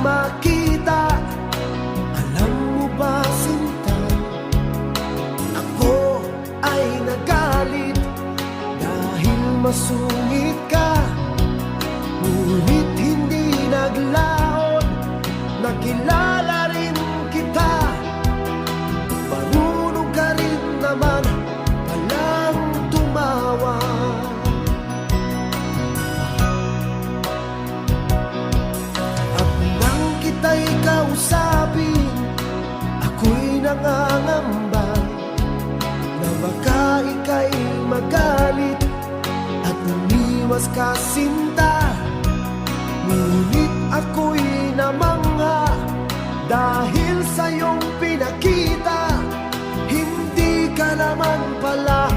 makita. Alam mo ba, sinta, ako ay nagalit dahil masungit ka. Ngunit hindi naglaon, nakilala rin kita. Marunong ka rin naman palang tumawa. At nang kita'y kausapin, ako'y nangangamba na baka ika'y magalit at umiwas ka, sinta. Ngunit ako'y namangha dahil sa iyong pinakita. Hindi ka naman pala